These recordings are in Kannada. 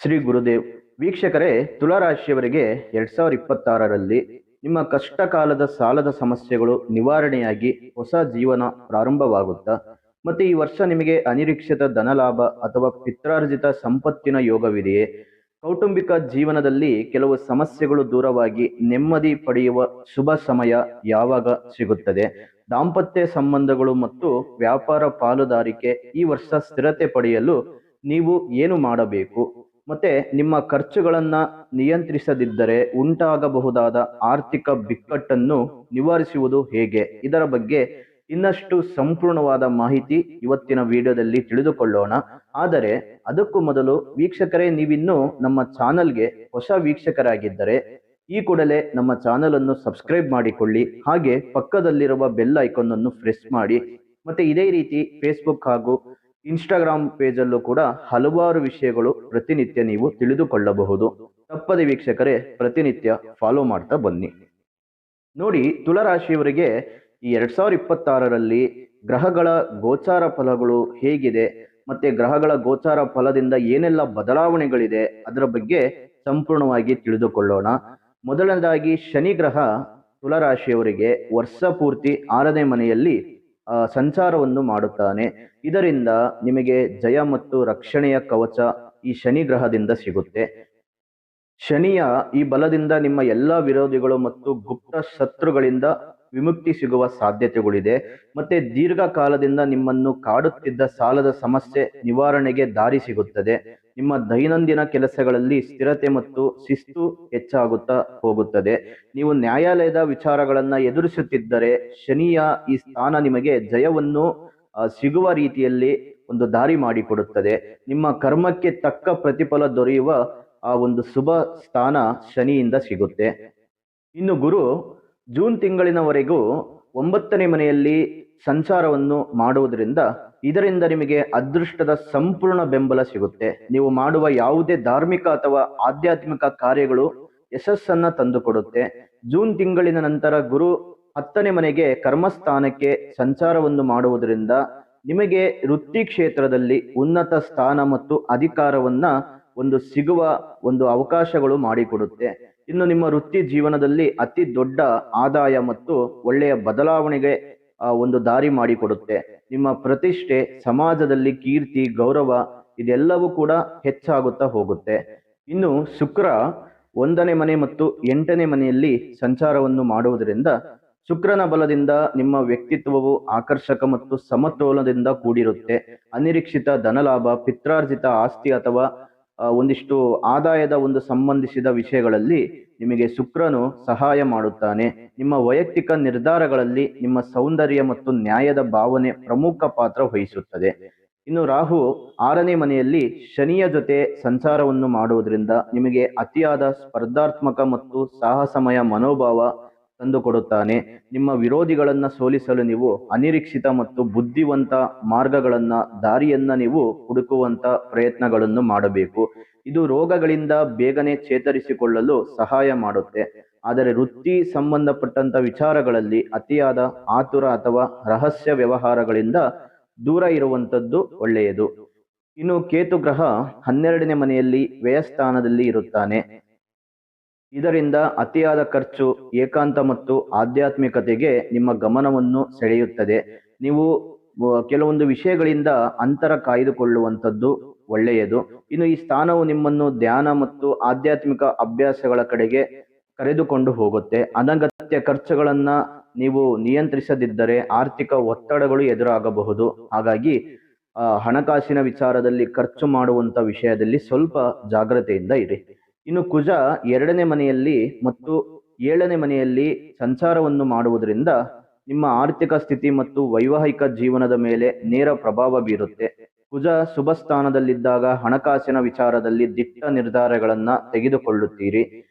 ಶ್ರೀ ಗುರುದೇವ್. ವೀಕ್ಷಕರೇ, ತುಲಾರಾಶಿಯವರಿಗೆ 2026ರಲ್ಲಿ ನಿಮ್ಮ ಕಷ್ಟ ಕಾಲದ ಸಾಲದ ಸಮಸ್ಯೆಗಳು ನಿವಾರಣೆಯಾಗಿ ಹೊಸ ಜೀವನ ಪ್ರಾರಂಭವಾಗುತ್ತಾ ಮತ್ತೆ ಈ ವರ್ಷ ನಿಮಗೆ ಅನಿರೀಕ್ಷಿತ ಧನಲಾಭ ಅಥವಾ ಪಿತ್ರಾರ್ಜಿತ ಸಂಪತ್ತಿನ ಯೋಗವಿದೆಯೇ? ಕೌಟುಂಬಿಕ ಜೀವನದಲ್ಲಿ ಕೆಲವು ಸಮಸ್ಯೆಗಳು ದೂರವಾಗಿ ನೆಮ್ಮದಿ ಪಡೆಯುವ ಶುಭ ಸಮಯ ಯಾವಾಗ ಸಿಗುತ್ತದೆ? ದಾಂಪತ್ಯ ಸಂಬಂಧಗಳು ಮತ್ತು ವ್ಯಾಪಾರ ಪಾಲುದಾರಿಕೆ ಈ ವರ್ಷ ಸ್ಥಿರತೆ ಪಡೆಯಲು ನೀವು ಏನು ಮಾಡಬೇಕು? ಮತ್ತೆ ನಿಮ್ಮ ಖರ್ಚುಗಳನ್ನ ನಿಯಂತ್ರಿಸದಿದ್ದರೆ ಉಂಟಾಗಬಹುದಾದ ಆರ್ಥಿಕ ಬಿಕ್ಕಟ್ಟನ್ನು ನಿವಾರಿಸುವುದು ಹೇಗೆ? ಇದರ ಬಗ್ಗೆ ಇನ್ನಷ್ಟು ಸಂಪೂರ್ಣವಾದ ಮಾಹಿತಿ ಇವತ್ತಿನ ವಿಡಿಯೋದಲ್ಲಿ ತಿಳಿದುಕೊಳ್ಳೋಣ. ಆದರೆ ಅದಕ್ಕೂ ಮೊದಲು ವೀಕ್ಷಕರೇ, ನೀವಿನ್ನೂ ನಮ್ಮ ಚಾನಲ್ಗೆ ಹೊಸ ವೀಕ್ಷಕರಾಗಿದ್ದರೆ ಈ ಕೂಡಲೇ ನಮ್ಮ ಚಾನಲ್ ಅನ್ನು ಸಬ್ಸ್ಕ್ರೈಬ್ ಮಾಡಿಕೊಳ್ಳಿ. ಹಾಗೆ ಪಕ್ಕದಲ್ಲಿರುವ ಬೆಲ್ ಐಕಾನ್ ಅನ್ನು ಪ್ರೆಸ್ ಮಾಡಿ. ಮತ್ತೆ ಇದೇ ರೀತಿ ಫೇಸ್ಬುಕ್ ಹಾಗೂ ಇನ್ಸ್ಟಾಗ್ರಾಮ್ ಪೇಜಲ್ಲೂ ಕೂಡ ಹಲವಾರು ವಿಷಯಗಳು ಪ್ರತಿನಿತ್ಯ ನೀವು ತಿಳಿದುಕೊಳ್ಳಬಹುದು. ತಪ್ಪದೆ ವೀಕ್ಷಕರೇ ಪ್ರತಿನಿತ್ಯ ಫಾಲೋ ಮಾಡ್ತಾ ಬನ್ನಿ. ನೋಡಿ, ತುಲಾರಾಶಿಯವರಿಗೆ ಈ 2026ರಲ್ಲಿ ಗ್ರಹಗಳ ಗೋಚಾರ ಫಲಗಳು ಹೇಗಿದೆ, ಮತ್ತೆ ಗ್ರಹಗಳ ಗೋಚಾರ ಫಲದಿಂದ ಏನೆಲ್ಲ ಬದಲಾವಣೆಗಳಿದೆ ಅದರ ಬಗ್ಗೆ ಸಂಪೂರ್ಣವಾಗಿ ತಿಳಿದುಕೊಳ್ಳೋಣ. ಮೊದಲನೇದಾಗಿ ಶನಿ ಗ್ರಹ ತುಲಾರಾಶಿಯವರಿಗೆ ವರ್ಷ ಪೂರ್ತಿ 6ನೇ ಮನೆಯಲ್ಲಿ ಸಂಚಾರವನ್ನು ಮಾಡುತ್ತಾನೆ. ಇದರಿಂದ ನಿಮಗೆ ಜಯ ಮತ್ತು ರಕ್ಷಣೆಯ ಕವಚ ಈ ಶನಿ ಗ್ರಹದಿಂದ ಸಿಗುತ್ತೆ. ಶನಿಯ ಈ ಬಲದಿಂದ ನಿಮ್ಮ ಎಲ್ಲ ವಿರೋಧಿಗಳು ಮತ್ತು ಗುಪ್ತ ಶತ್ರುಗಳಿಂದ ವಿಮುಕ್ತಿ ಸಿಗುವ ಸಾಧ್ಯತೆಗಳಿದೆ. ಮತ್ತೆ ದೀರ್ಘಕಾಲದಿಂದ ನಿಮ್ಮನ್ನು ಕಾಡುತ್ತಿದ್ದ ಸಾಲದ ಸಮಸ್ಯೆ ನಿವಾರಣೆಗೆ ದಾರಿ ಸಿಗುತ್ತದೆ. ನಿಮ್ಮ ದೈನಂದಿನ ಕೆಲಸಗಳಲ್ಲಿ ಸ್ಥಿರತೆ ಮತ್ತು ಶಿಸ್ತು ಹೆಚ್ಚಾಗುತ್ತಾ ಹೋಗುತ್ತದೆ. ನೀವು ನ್ಯಾಯಾಲಯದ ವಿಚಾರಗಳನ್ನ ಎದುರಿಸುತ್ತಿದ್ದರೆ ಶನಿಯ ಈ ಸ್ಥಾನ ನಿಮಗೆ ಜಯವನ್ನು ಸಿಗುವ ರೀತಿಯಲ್ಲಿ ಒಂದು ದಾರಿ ಮಾಡಿಕೊಡುತ್ತದೆ. ನಿಮ್ಮ ಕರ್ಮಕ್ಕೆ ತಕ್ಕ ಪ್ರತಿಫಲ ದೊರೆಯುವ ಆ ಒಂದು ಶುಭ ಸ್ಥಾನ ಶನಿಯಿಂದ ಸಿಗುತ್ತೆ. ಇನ್ನು ಗುರು ಜೂನ್ ತಿಂಗಳಿನವರೆಗೂ 9ನೇ ಮನೆಯಲ್ಲಿ ಸಂಚಾರವನ್ನು ಮಾಡುವುದರಿಂದ ಇದರಿಂದ ನಿಮಗೆ ಅದೃಷ್ಟದ ಸಂಪೂರ್ಣ ಬೆಂಬಲ ಸಿಗುತ್ತೆ. ನೀವು ಮಾಡುವ ಯಾವುದೇ ಧಾರ್ಮಿಕ ಅಥವಾ ಆಧ್ಯಾತ್ಮಿಕ ಕಾರ್ಯಗಳು ಯಶಸ್ಸನ್ನ ತಂದುಕೊಡುತ್ತೆ. ಜೂನ್ ತಿಂಗಳಿನ ನಂತರ ಗುರು 10ನೇ ಮನೆಗೆ ಕರ್ಮಸ್ಥಾನಕ್ಕೆ ಸಂಚಾರವನ್ನು ಮಾಡುವುದರಿಂದ ನಿಮಗೆ ವೃತ್ತಿ ಕ್ಷೇತ್ರದಲ್ಲಿ ಉನ್ನತ ಸ್ಥಾನ ಮತ್ತು ಅಧಿಕಾರವನ್ನ ಸಿಗುವ ಅವಕಾಶಗಳು ಮಾಡಿಕೊಡುತ್ತೆ. ಇನ್ನು ನಿಮ್ಮ ವೃತ್ತಿ ಜೀವನದಲ್ಲಿ ಅತಿ ದೊಡ್ಡ ಆದಾಯ ಮತ್ತು ಒಳ್ಳೆಯ ಬದಲಾವಣೆಗೆ ದಾರಿ ಮಾಡಿಕೊಡುತ್ತೆ. ನಿಮ್ಮ ಪ್ರತಿಷ್ಠೆ, ಸಮಾಜದಲ್ಲಿ ಕೀರ್ತಿ, ಗೌರವ ಇದೆಲ್ಲವೂ ಕೂಡ ಹೆಚ್ಚಾಗುತ್ತಾ ಹೋಗುತ್ತೆ. ಇನ್ನು ಶುಕ್ರ 1ನೇ ಮನೆ ಮತ್ತು 8ನೇ ಮನೆಯಲ್ಲಿ ಸಂಚಾರವನ್ನು ಮಾಡುವುದರಿಂದ ಶುಕ್ರನ ಬಲದಿಂದ ನಿಮ್ಮ ವ್ಯಕ್ತಿತ್ವವು ಆಕರ್ಷಕ ಮತ್ತು ಸಮತೋಲನದಿಂದ ಕೂಡಿರುತ್ತೆ. ಅನಿರೀಕ್ಷಿತ ಧನಲಾಭ, ಪಿತ್ರಾರ್ಜಿತ ಆಸ್ತಿ ಅಥವಾ ಒಂದಿಷ್ಟು ಆದಾಯದ ಸಂಬಂಧಿಸಿದ ವಿಷಯಗಳಲ್ಲಿ ನಿಮಗೆ ಶುಕ್ರನು ಸಹಾಯ ಮಾಡುತ್ತಾನೆ. ನಿಮ್ಮ ವೈಯಕ್ತಿಕ ನಿರ್ಧಾರಗಳಲ್ಲಿ ನಿಮ್ಮ ಸೌಂದರ್ಯ ಮತ್ತು ನ್ಯಾಯದ ಭಾವನೆ ಪ್ರಮುಖ ಪಾತ್ರ ವಹಿಸುತ್ತದೆ. ಇನ್ನು ರಾಹು 6ನೇ ಮನೆಯಲ್ಲಿ ಶನಿಯ ಜೊತೆ ಸಂಚಾರವನ್ನು ಮಾಡುವುದರಿಂದ ನಿಮಗೆ ಅತಿಯಾದ ಸ್ಪರ್ಧಾತ್ಮಕ ಮತ್ತು ಸಾಹಸಮಯ ಮನೋಭಾವ ತಂದುಕೊಡುತ್ತಾನೆ. ನಿಮ್ಮ ವಿರೋಧಿಗಳನ್ನ ಸೋಲಿಸಲು ನೀವು ಅನಿರೀಕ್ಷಿತ ಮತ್ತು ಬುದ್ಧಿವಂತ ದಾರಿಯನ್ನ ನೀವು ಹುಡುಕುವಂತ ಪ್ರಯತ್ನಗಳನ್ನು ಮಾಡಬೇಕು. ಇದು ರೋಗಗಳಿಂದ ಬೇಗನೆ ಚೇತರಿಸಿಕೊಳ್ಳಲು ಸಹಾಯ ಮಾಡುತ್ತೆ. ಆದರೆ ವೃತ್ತಿ ಸಂಬಂಧಪಟ್ಟಂತ ವಿಚಾರಗಳಲ್ಲಿ ಅತಿಯಾದ ಆತುರ ಅಥವಾ ರಹಸ್ಯ ವ್ಯವಹಾರಗಳಿಂದ ದೂರ ಇರುವಂತದ್ದು ಒಳ್ಳೆಯದು. ಇನ್ನು ಕೇತು ಗ್ರಹ 12ನೇ ಮನೆಯಲ್ಲಿ ವ್ಯಯಸ್ಥಾನದಲ್ಲಿ ಇರುತ್ತಾನೆ. ಇದರಿಂದ ಅತಿಯಾದ ಖರ್ಚು, ಏಕಾಂತ ಮತ್ತು ಆಧ್ಯಾತ್ಮಿಕತೆಗೆ ನಿಮ್ಮ ಗಮನವನ್ನು ಸೆಳೆಯುತ್ತದೆ. ನೀವು ಕೆಲವೊಂದು ವಿಷಯಗಳಿಂದ ಅಂತರ ಕಾಯ್ದುಕೊಳ್ಳುವಂಥದ್ದು ಒಳ್ಳೆಯದು. ಇನ್ನು ಈ ಸ್ಥಾನವು ನಿಮ್ಮನ್ನು ಧ್ಯಾನ ಮತ್ತು ಆಧ್ಯಾತ್ಮಿಕ ಅಭ್ಯಾಸಗಳ ಕಡೆಗೆ ಕರೆದುಕೊಂಡು ಹೋಗುತ್ತೆ. ಅನಗತ್ಯ ಖರ್ಚುಗಳನ್ನ ನೀವು ನಿಯಂತ್ರಿಸದಿದ್ದರೆ ಆರ್ಥಿಕ ಒತ್ತಡಗಳು ಎದುರಾಗಬಹುದು. ಹಾಗಾಗಿ ಹಣಕಾಸಿನ ವಿಚಾರದಲ್ಲಿ ಖರ್ಚು ಮಾಡುವಂತ ವಿಷಯದಲ್ಲಿ ಸ್ವಲ್ಪ ಜಾಗ್ರತೆಯಿಂದ ಇರಿ. ಇನ್ನು ಕುಜ 2ನೇ ಮನೆಯಲ್ಲಿ ಮತ್ತು 7ನೇ ಮನೆಯಲ್ಲಿ ಸಂಚಾರವನ್ನು ಮಾಡುವುದರಿಂದ ನಿಮ್ಮ ಆರ್ಥಿಕ ಸ್ಥಿತಿ ಮತ್ತು ವೈವಾಹಿಕ ಜೀವನದ ಮೇಲೆ ನೇರ ಪ್ರಭಾವ ಬೀರುತ್ತೆ. ಕುಜ ಶುಭ ಸ್ಥಾನದಲ್ಲಿದ್ದಾಗ ಹಣಕಾಸಿನ ವಿಚಾರದಲ್ಲಿ ದಿಟ್ಟ ನಿರ್ಧಾರಗಳನ್ನ ತೆಗೆದುಕೊಳ್ಳುತ್ತೀರಿ.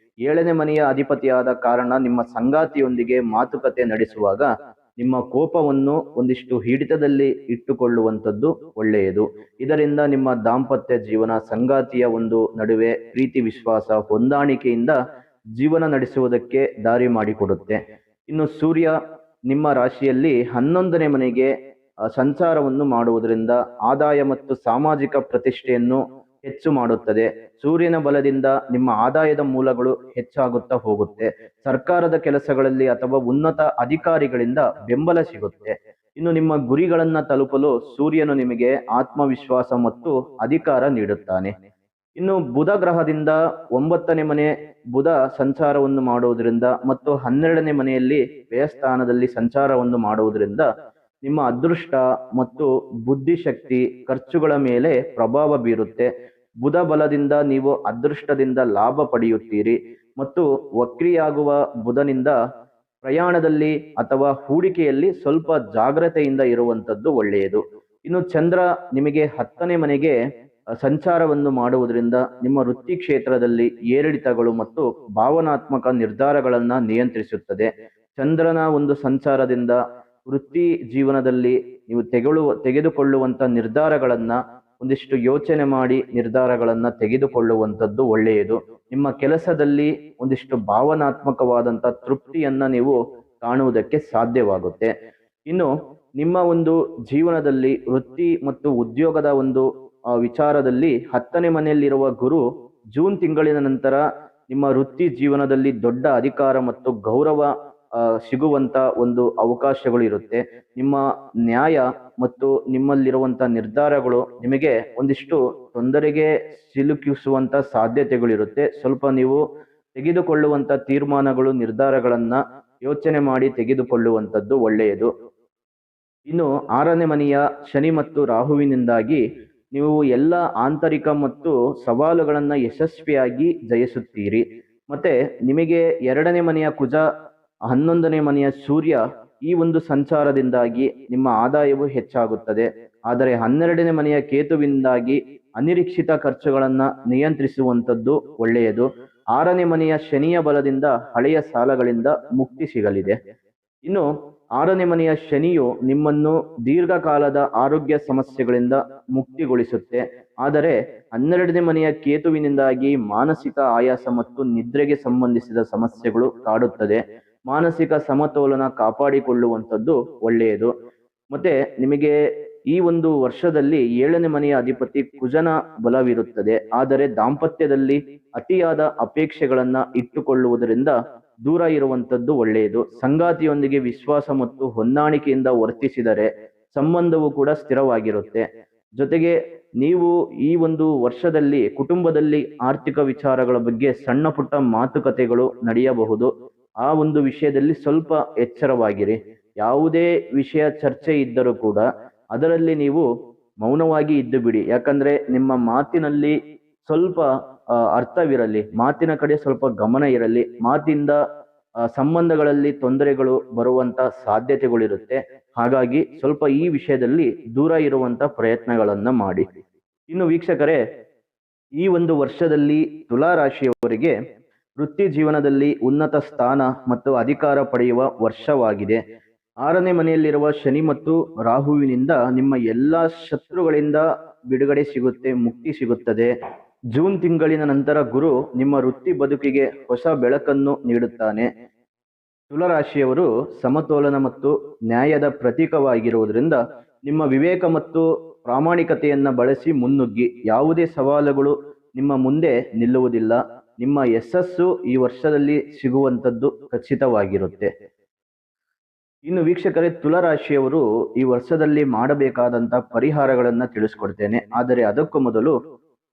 7ನೇ ಮನೆಯ ಅಧಿಪತಿಯಾದ ಕಾರಣ ನಿಮ್ಮ ಸಂಗಾತಿಯೊಂದಿಗೆ ಮಾತುಕತೆ ನಡೆಸುವಾಗ ನಿಮ್ಮ ಕೋಪವನ್ನು ಒಂದಿಷ್ಟು ಹಿಡಿತದಲ್ಲಿ ಇಟ್ಟುಕೊಳ್ಳುವಂಥದ್ದು ಒಳ್ಳೆಯದು. ಇದರಿಂದ ನಿಮ್ಮ ದಾಂಪತ್ಯ ಜೀವನ, ಸಂಗಾತಿಯ ನಡುವೆ ಪ್ರೀತಿ, ವಿಶ್ವಾಸ, ಹೊಂದಾಣಿಕೆಯಿಂದ ಜೀವನ ನಡೆಸುವುದಕ್ಕೆ ದಾರಿ ಮಾಡಿಕೊಡುತ್ತೆ. ಇನ್ನು ಸೂರ್ಯ ನಿಮ್ಮ ರಾಶಿಯಲ್ಲಿ 11ನೇ ಮನೆಗೆ ಸಂಚಾರವನ್ನು ಮಾಡುವುದರಿಂದ ಆದಾಯ ಮತ್ತು ಸಾಮಾಜಿಕ ಪ್ರತಿಷ್ಠೆಯನ್ನು ಹೆಚ್ಚು ಮಾಡುತ್ತದೆ. ಸೂರ್ಯನ ಬಲದಿಂದ ನಿಮ್ಮ ಆದಾಯದ ಮೂಲಗಳು ಹೆಚ್ಚಾಗುತ್ತಾ ಹೋಗುತ್ತೆ. ಸರ್ಕಾರದ ಕೆಲಸಗಳಲ್ಲಿ ಅಥವಾ ಉನ್ನತ ಅಧಿಕಾರಿಗಳಿಂದ ಬೆಂಬಲ ಸಿಗುತ್ತೆ. ಇನ್ನು ನಿಮ್ಮ ಗುರಿಗಳನ್ನ ತಲುಪಲು ಸೂರ್ಯನು ನಿಮಗೆ ಆತ್ಮವಿಶ್ವಾಸ ಮತ್ತು ಅಧಿಕಾರ ನೀಡುತ್ತಾನೆ. ಇನ್ನು ಬುಧ ಗ್ರಹದಿಂದ 9ನೇ ಮನೆ ಬುಧ ಸಂಚಾರವನ್ನು ಮಾಡುವುದರಿಂದ ಮತ್ತು 12ನೇ ಮನೆಯಲ್ಲಿ ವ್ಯಯಸ್ಥಾನದಲ್ಲಿ ಸಂಚಾರವನ್ನು ಮಾಡುವುದರಿಂದ ನಿಮ್ಮ ಅದೃಷ್ಟ ಮತ್ತು ಬುದ್ಧಿಶಕ್ತಿ ಖರ್ಚುಗಳ ಮೇಲೆ ಪ್ರಭಾವ ಬೀರುತ್ತೆ. ಬುಧ ಬಲದಿಂದ ನೀವು ಅದೃಷ್ಟದಿಂದ ಲಾಭ ಪಡೆಯುತ್ತೀರಿ ಮತ್ತು ವಕ್ರಿಯಾಗುವ ಬುಧನಿಂದ ಪ್ರಯಾಣದಲ್ಲಿ ಅಥವಾ ಹೂಡಿಕೆಯಲ್ಲಿ ಸ್ವಲ್ಪ ಜಾಗ್ರತೆಯಿಂದ ಇರುವಂತದ್ದು ಒಳ್ಳೆಯದು. ಇನ್ನು ಚಂದ್ರ ನಿಮಗೆ 10ನೇ ಮನೆಗೆ ಸಂಚಾರವನ್ನು ಮಾಡುವುದರಿಂದ ನಿಮ್ಮ ವೃತ್ತಿ ಕ್ಷೇತ್ರದಲ್ಲಿ ಏರಿಳಿತಗಳು ಮತ್ತು ಭಾವನಾತ್ಮಕ ನಿರ್ಧಾರಗಳನ್ನ ನಿಯಂತ್ರಿಸುತ್ತದೆ. ಚಂದ್ರನ ಒಂದು ಸಂಚಾರದಿಂದ ವೃತ್ತಿ ಜೀವನದಲ್ಲಿ ನೀವು ತೆಗೆದುಕೊಳ್ಳುವಂತ ನಿರ್ಧಾರಗಳನ್ನ ಒಂದಿಷ್ಟು ಯೋಚನೆ ಮಾಡಿ ನಿರ್ಧಾರಗಳನ್ನ ತೆಗೆದುಕೊಳ್ಳುವಂಥದ್ದು ಒಳ್ಳೆಯದು. ನಿಮ್ಮ ಕೆಲಸದಲ್ಲಿ ಒಂದಿಷ್ಟು ಭಾವನಾತ್ಮಕವಾದಂತ ತೃಪ್ತಿಯನ್ನ ನೀವು ಕಾಣುವುದಕ್ಕೆ ಸಾಧ್ಯವಾಗುತ್ತೆ. ಇನ್ನು ನಿಮ್ಮ ಒಂದು ಜೀವನದಲ್ಲಿ ವೃತ್ತಿ ಮತ್ತು ಉದ್ಯೋಗದ ಒಂದು ವಿಚಾರದಲ್ಲಿ 10ನೇ ಮನೆಯಲ್ಲಿರುವ ಗುರು ಜೂನ್ ತಿಂಗಳಿನ ನಂತರ ನಿಮ್ಮ ವೃತ್ತಿ ಜೀವನದಲ್ಲಿ ದೊಡ್ಡ ಅಧಿಕಾರ ಮತ್ತು ಗೌರವ ಸಿಗುವಂತ ಒಂದು ಅವಕಾಶಗಳು ಇರುತ್ತೆ. ನಿಮ್ಮ ನ್ಯಾಯ ಮತ್ತು ನಿಮ್ಮಲ್ಲಿರುವಂತ ನಿರ್ಧಾರಗಳು ನಿಮಗೆ ಒಂದಿಷ್ಟು ತೊಂದರೆಗೆ ಸಿಲುಕಿಸುವಂತ ಸಾಧ್ಯತೆಗಳಿರುತ್ತೆ. ಸ್ವಲ್ಪ ನೀವು ತೆಗೆದುಕೊಳ್ಳುವಂತ ತೀರ್ಮಾನಗಳು ನಿರ್ಧಾರಗಳನ್ನ ಯೋಚನೆ ಮಾಡಿ ತೆಗೆದುಕೊಳ್ಳುವಂಥದ್ದು ಒಳ್ಳೆಯದು. ಇನ್ನು 6ನೇ ಮನೆಯ ಶನಿ ಮತ್ತು ರಾಹುವಿನಿಂದಾಗಿ ನೀವು ಎಲ್ಲ ಆಂತರಿಕ ಮತ್ತು ಸವಾಲುಗಳನ್ನ ಯಶಸ್ವಿಯಾಗಿ ಜಯಿಸುತ್ತೀರಿ. ಮತ್ತೆ ನಿಮಗೆ 2ನೇ ಮನೆಯ ಕುಜ 11ನೇ ಮನೆಯ ಸೂರ್ಯ ಈ ಒಂದು ಸಂಚಾರದಿಂದಾಗಿ ನಿಮ್ಮ ಆದಾಯವು ಹೆಚ್ಚಾಗುತ್ತದೆ. ಆದರೆ 12ನೇ ಮನೆಯ ಕೇತುವಿನಿಂದಾಗಿ ಅನಿರೀಕ್ಷಿತ ಖರ್ಚುಗಳನ್ನ ನಿಯಂತ್ರಿಸುವಂಥದ್ದು ಒಳ್ಳೆಯದು. 6ನೇ ಮನೆಯ ಶನಿಯ ಬಲದಿಂದ ಹಳೆಯ ಸಾಲಗಳಿಂದ ಮುಕ್ತಿ ಸಿಗಲಿದೆ. ಇನ್ನು 6ನೇ ಮನೆಯ ಶನಿಯು ನಿಮ್ಮನ್ನು ದೀರ್ಘಕಾಲದ ಆರೋಗ್ಯ ಸಮಸ್ಯೆಗಳಿಂದ ಮುಕ್ತಿಗೊಳಿಸುತ್ತೆ. ಆದರೆ 12ನೇ ಮನೆಯ ಕೇತುವಿನಿಂದಾಗಿ ಮಾನಸಿಕ ಆಯಾಸ ಮತ್ತು ನಿದ್ರೆಗೆ ಸಂಬಂಧಿಸಿದ ಸಮಸ್ಯೆಗಳು ಕಾಡುತ್ತದೆ. ಮಾನಸಿಕ ಸಮತೋಲನ ಕಾಪಾಡಿಕೊಳ್ಳುವಂಥದ್ದು ಒಳ್ಳೆಯದು. ಮತ್ತೆ ನಿಮಗೆ ಈ ಒಂದು ವರ್ಷದಲ್ಲಿ 7ನೇ ಮನೆಯ ಅಧಿಪತಿ ಕುಜನ ಬಲವಿರುತ್ತದೆ. ಆದರೆ ದಾಂಪತ್ಯದಲ್ಲಿ ಅತಿಯಾದ ಅಪೇಕ್ಷೆಗಳನ್ನ ಇಟ್ಟುಕೊಳ್ಳುವುದರಿಂದ ದೂರ ಇರುವಂಥದ್ದು ಒಳ್ಳೆಯದು. ಸಂಗಾತಿಯೊಂದಿಗೆ ವಿಶ್ವಾಸ ಮತ್ತು ಹೊಂದಾಣಿಕೆಯಿಂದ ವರ್ತಿಸಿದರೆ ಸಂಬಂಧವು ಕೂಡ ಸ್ಥಿರವಾಗಿರುತ್ತೆ. ಜೊತೆಗೆ ನೀವು ಈ ಒಂದು ವರ್ಷದಲ್ಲಿ ಕುಟುಂಬದಲ್ಲಿ ಆರ್ಥಿಕ ವಿಚಾರಗಳ ಬಗ್ಗೆ ಸಣ್ಣ ಪುಟ್ಟ ಮಾತುಕತೆಗಳು ನಡೆಯಬಹುದು. ಆ ಒಂದು ವಿಷಯದಲ್ಲಿ ಸ್ವಲ್ಪ ಎಚ್ಚರವಾಗಿರಿ. ಯಾವುದೇ ವಿಷಯ ಚರ್ಚೆ ಇದ್ದರೂ ಕೂಡ ಅದರಲ್ಲಿ ನೀವು ಮೌನವಾಗಿ ಇದ್ದು ಬಿಡಿ. ಯಾಕಂದ್ರೆ ನಿಮ್ಮ ಮಾತಿನಲ್ಲಿ ಸ್ವಲ್ಪ ಅರ್ಥವಿರಲಿ, ಮಾತಿನ ಕಡೆ ಸ್ವಲ್ಪ ಗಮನ ಇರಲಿ. ಮಾತಿಂದ ಸಂಬಂಧಗಳಲ್ಲಿ ತೊಂದರೆಗಳು ಬರುವಂತ ಸಾಧ್ಯತೆಗಳಿರುತ್ತೆ. ಹಾಗಾಗಿ ಸ್ವಲ್ಪ ಈ ವಿಷಯದಲ್ಲಿ ದೂರ ಇರುವಂತ ಪ್ರಯತ್ನಗಳನ್ನ ಮಾಡಿ. ಇನ್ನು ವೀಕ್ಷಕರೇ, ಈ ಒಂದು ವರ್ಷದಲ್ಲಿ ತುಲಾ ರಾಶಿಯವರಿಗೆ ವೃತ್ತಿ ಜೀವನದಲ್ಲಿ ಉನ್ನತ ಸ್ಥಾನ ಮತ್ತು ಅಧಿಕಾರ ಪಡೆಯುವ ವರ್ಷವಾಗಿದೆ. 6ನೇ ಮನೆಯಲ್ಲಿರುವ ಶನಿ ಮತ್ತು ರಾಹುವಿನಿಂದ ನಿಮ್ಮ ಎಲ್ಲಾ ಶತ್ರುಗಳಿಂದ ಬಿಡುಗಡೆ ಸಿಗುತ್ತೆ, ಮುಕ್ತಿ ಸಿಗುತ್ತದೆ. ಜೂನ್ ತಿಂಗಳಿನ ನಂತರ ಗುರು ನಿಮ್ಮ ವೃತ್ತಿ ಬದುಕಿಗೆ ಹೊಸ ಬೆಳಕನ್ನು ನೀಡುತ್ತಾನೆ. ತುಲಾರಾಶಿಯವರು ಸಮತೋಲನ ಮತ್ತು ನ್ಯಾಯದ ಪ್ರತೀಕವಾಗಿರುವುದರಿಂದ ನಿಮ್ಮ ವಿವೇಕ ಮತ್ತು ಪ್ರಾಮಾಣಿಕತೆಯನ್ನ ಬಳಸಿ ಮುನ್ನುಗ್ಗಿ. ಯಾವುದೇ ಸವಾಲುಗಳು ನಿಮ್ಮ ಮುಂದೆ ನಿಲ್ಲುವುದಿಲ್ಲ. ನಿಮ್ಮ ಯಶಸ್ಸು ಈ ವರ್ಷದಲ್ಲಿ ಸಿಗುವಂಥದ್ದು ಖಚಿತವಾಗಿರುತ್ತೆ. ಇನ್ನು ವೀಕ್ಷಕರೇ, ತುಲಾರಾಶಿಯವರು ಈ ವರ್ಷದಲ್ಲಿ ಮಾಡಬೇಕಾದಂತ ಪರಿಹಾರಗಳನ್ನ ತಿಳಿಸ್ಕೊಡ್ತೇನೆ. ಆದರೆ ಅದಕ್ಕೂ ಮೊದಲು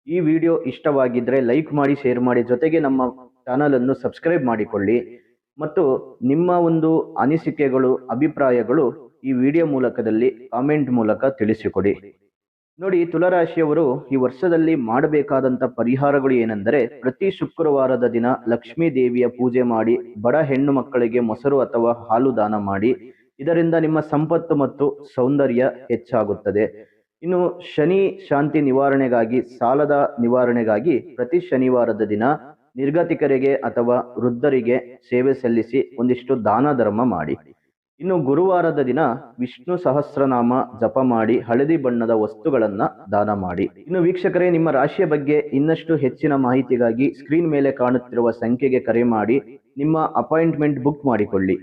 ಈ ವಿಡಿಯೋ ಇಷ್ಟವಾಗಿದ್ರೆ ಲೈಕ್ ಮಾಡಿ, ಶೇರ್ ಮಾಡಿ, ಜೊತೆಗೆ ನಮ್ಮ ಚಾನಲ್ ಅನ್ನು ಸಬ್ಸ್ಕ್ರೈಬ್ ಮಾಡಿಕೊಳ್ಳಿ ಮತ್ತು ನಿಮ್ಮ ಒಂದು ಅನಿಸಿಕೆಗಳು, ಅಭಿಪ್ರಾಯಗಳು ಈ ವಿಡಿಯೋ ಮೂಲಕದಲ್ಲಿ ಕಾಮೆಂಟ್ ಮೂಲಕ ತಿಳಿಸಿಕೊಡಿ. ನೋಡಿ, ತುಲಾರಾಶಿಯವರು ಈ ವರ್ಷದಲ್ಲಿ ಮಾಡಬೇಕಾದಂತ ಪರಿಹಾರಗಳು ಏನೆಂದರೆ, ಪ್ರತಿ ಶುಕ್ರವಾರದ ದಿನ ಲಕ್ಷ್ಮೀ ದೇವಿಯ ಪೂಜೆ ಮಾಡಿ, ಬಡ ಹೆಣ್ಣು ಮಕ್ಕಳಿಗೆ ಮೊಸರು ಅಥವಾ ಹಾಲು ದಾನ ಮಾಡಿ. ಇದರಿಂದ ನಿಮ್ಮ ಸಂಪತ್ತು ಮತ್ತು ಸೌಂದರ್ಯ ಹೆಚ್ಚಾಗುತ್ತದೆ. ಇನ್ನು ಶನಿ ಶಾಂತಿ ನಿವಾರಣೆಗಾಗಿ, ಸಾಲದ ನಿವಾರಣೆಗಾಗಿ ಪ್ರತಿ ಶನಿವಾರದ ದಿನ ನಿರ್ಗತಿಕರಿಗೆ ಅಥವಾ ವೃದ್ಧರಿಗೆ ಸೇವೆ ಸಲ್ಲಿಸಿ ಒಂದಿಷ್ಟು ದಾನ ಧರ್ಮ ಮಾಡಿ. ಇನ್ನು ಗುರುವಾರದ ದಿನ ವಿಷ್ಣು ಸಹಸ್ರನಾಮ ಜಪ ಮಾಡಿ, ಹಳದಿ ಬಣ್ಣದ ವಸ್ತುಗಳನ್ನ ದಾನ ಮಾಡಿ. ಇನ್ನು ವೀಕ್ಷಕರೇ, ನಿಮ್ಮ ರಾಶಿಯ ಬಗ್ಗೆ ಇನ್ನಷ್ಟು ಹೆಚ್ಚಿನ ಮಾಹಿತಿಗಾಗಿ ಸ್ಕ್ರೀನ್ ಮೇಲೆ ಕಾಣುತ್ತಿರುವ ಸಂಖ್ಯೆಗೆ ಕರೆ ಮಾಡಿ ನಿಮ್ಮ ಅಪಾಯಿಂಟ್ಮೆಂಟ್ ಬುಕ್ ಮಾಡಿಕೊಳ್ಳಿ.